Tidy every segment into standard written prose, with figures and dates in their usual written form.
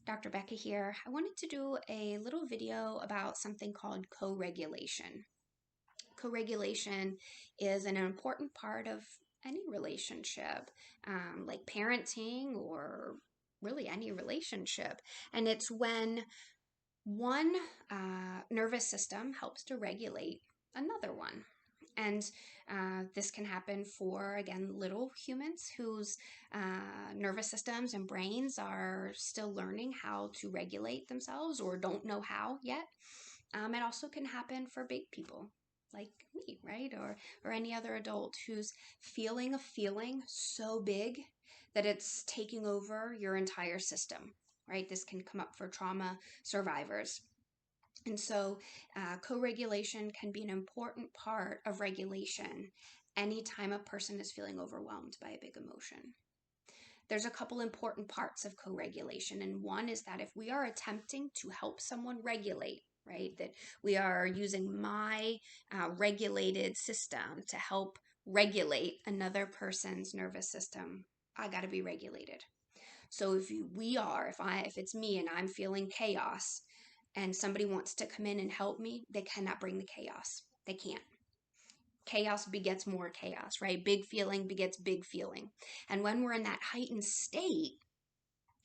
Dr. Becca here. I wanted to do a little video about something called co-regulation. Co-regulation is an important part of any relationship, like parenting or really any relationship. And it's when one nervous system helps to regulate another one. And this can happen for, again, little humans whose nervous systems and brains are still learning how to regulate themselves or don't know how yet. It also can happen for big people like me, right? Or any other adult who's feeling a feeling so big that it's taking over your entire system, right? This can come up for trauma survivors. And so co-regulation can be an important part of regulation anytime a person is feeling overwhelmed by a big emotion. There's a couple important parts of co-regulation, and one is that if we are attempting to help someone regulate, right, that we are using my regulated system to help regulate another person's nervous system, I got to be regulated. So if it's me and I'm feeling chaos, and somebody wants to come in and help me, they cannot bring the chaos. They can't. Chaos begets more chaos, right? Big feeling begets big feeling. And when we're in that heightened state,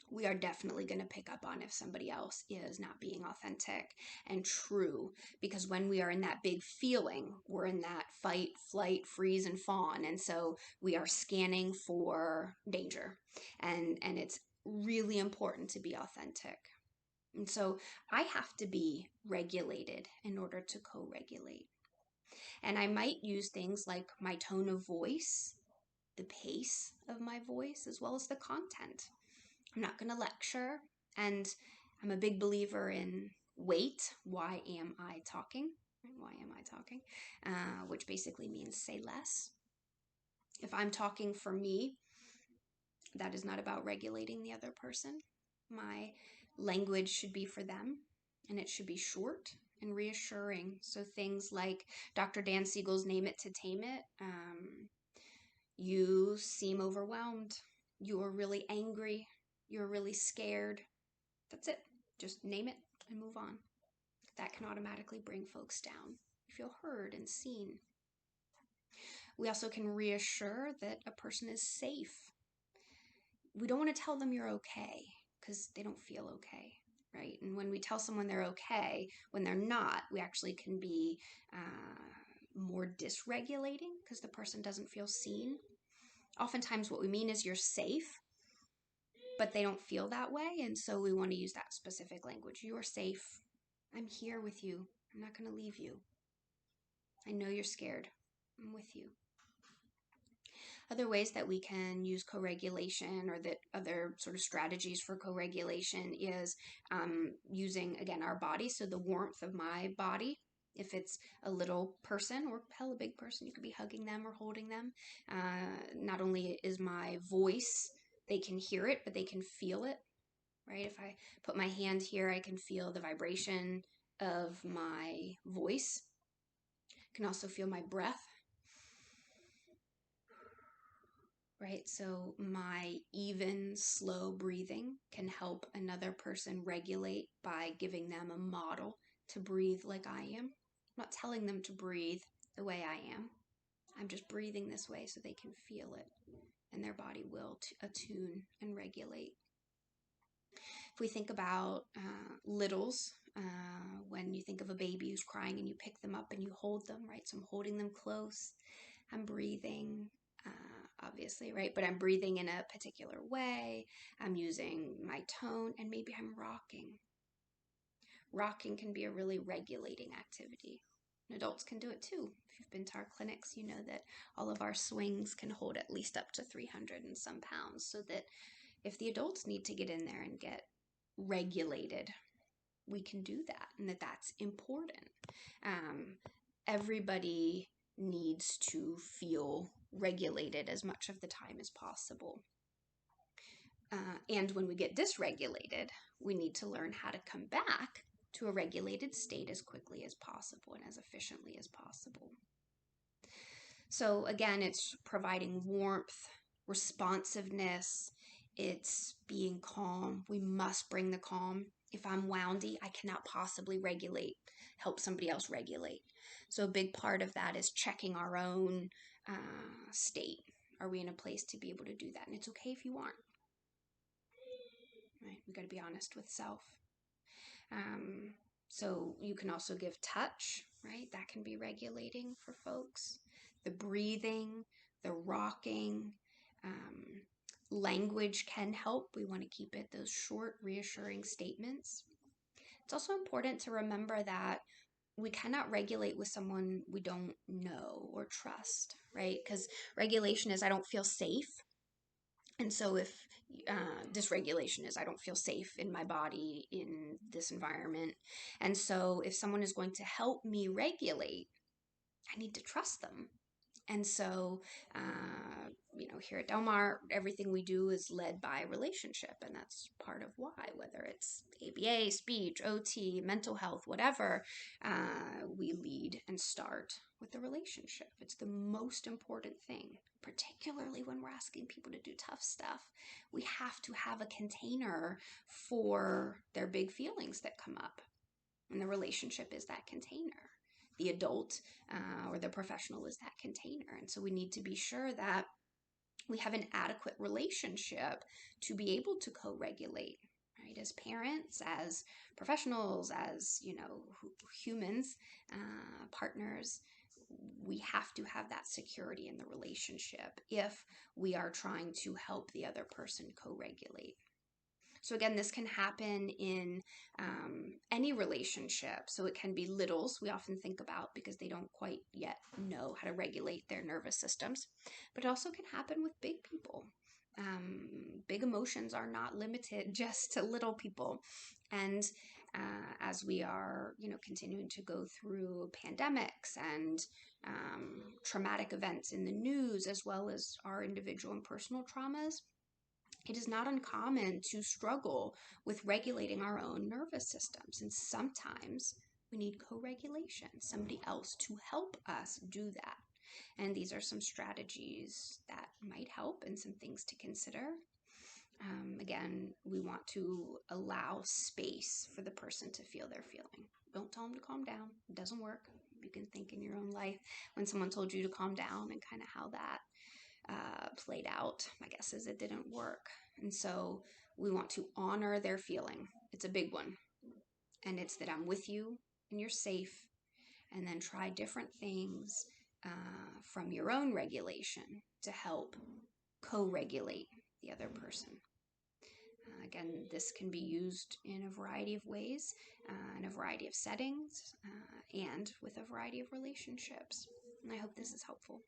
we are definitely going to pick up on if somebody else is not being authentic and true. Because when we are in that big feeling, we're in that fight, flight, freeze, and fawn. And so we are scanning for danger. And it's really important to be authentic. And so I have to be regulated in order to co-regulate. And I might use things like my tone of voice, the pace of my voice, as well as the content. I'm not going to lecture, and I'm a big believer in wait. Why am I talking? Why am I talking? Which basically means say less. If I'm talking for me, that is not about regulating the other person. My language should be for them, and it should be short and reassuring. So things like Dr. Dan Siegel's Name It to Tame It. You seem overwhelmed. You are really angry. You're really scared. That's it. Just name it and move on. That can automatically bring folks down. You feel heard and seen. We also can reassure that a person is safe. We don't want to tell them you're okay because they don't feel okay, right? And when we tell someone they're okay, when they're not, we actually can be more dysregulating because the person doesn't feel seen. Oftentimes what we mean is you're safe, but they don't feel that way, and so we want to use that specific language. You're safe. I'm here with you. I'm not going to leave you. I know you're scared. I'm with you. Other ways that we can use co-regulation, or that other sort of strategies for co-regulation, is using, again, our body. So the warmth of my body. If it's a little person or hell, a big person, you could be hugging them or holding them. Not only is my voice, they can hear it, but they can feel it, right? If I put my hand here, I can feel the vibration of my voice. I can also feel my breath. Right? So my even, slow breathing can help another person regulate by giving them a model to breathe like I am. I'm not telling them to breathe the way I am. I'm just breathing this way so they can feel it, and their body will attune and regulate. If we think about littles, when you think of a baby who's crying and you pick them up and you hold them, right? So I'm holding them close. I'm breathing. Obviously, right? But I'm breathing in a particular way. I'm using my tone, and maybe I'm rocking. Rocking can be a really regulating activity. And adults can do it too. If you've been to our clinics, you know that all of our swings can hold at least up to 300 and some pounds, so that if the adults need to get in there and get regulated, we can do that, and that's important. Everybody needs to feel regulated as much of the time as possible. And when we get dysregulated, we need to learn how to come back to a regulated state as quickly as possible and as efficiently as possible. So again, it's providing warmth, responsiveness, It's being calm. We must bring the calm. If I'm woundy, I cannot possibly help somebody else regulate. So a big part of that is checking our own state. Are we in a place to be able to do that? And it's okay if you aren't. Right? We got to be honest with self. So you can also give touch, right? That can be regulating for folks. The breathing, the rocking, language can help. We want to keep it those short, reassuring statements. It's also important to remember that we cannot regulate with someone we don't know or trust, right? Because regulation is I don't feel safe. And so if dysregulation is I don't feel safe in my body in this environment. And so if someone is going to help me regulate, I need to trust them. And so, here at Del Mar, everything we do is led by relationship. And that's part of why, whether it's ABA, speech, OT, mental health, whatever, we lead and start with the relationship. It's the most important thing, particularly when we're asking people to do tough stuff. We have to have a container for their big feelings that come up. And the relationship is that container. The adult or the professional is that container. And so we need to be sure that we have an adequate relationship to be able to co-regulate, right? As parents, as professionals, as, humans, partners, we have to have that security in the relationship if we are trying to help the other person co-regulate. So again, this can happen in any relationship. So it can be littles we often think about because they don't quite yet know how to regulate their nervous systems. But it also can happen with big people. Big emotions are not limited just to little people. And as we are, continuing to go through pandemics and traumatic events in the news, as well as our individual and personal traumas, it is not uncommon to struggle with regulating our own nervous systems. And sometimes we need co-regulation, somebody else to help us do that. And these are some strategies that might help and some things to consider. Again, we want to allow space for the person to feel their feeling. Don't tell them to calm down. It doesn't work. You can think in your own life when someone told you to calm down and kind of how that played out. My guess is it didn't work. And so we want to honor their feeling. It's a big one. And it's that I'm with you and you're safe. And then try different things from your own regulation to help co-regulate the other person. Again, this can be used in a variety of ways, in a variety of settings, and with a variety of relationships. And I hope this is helpful.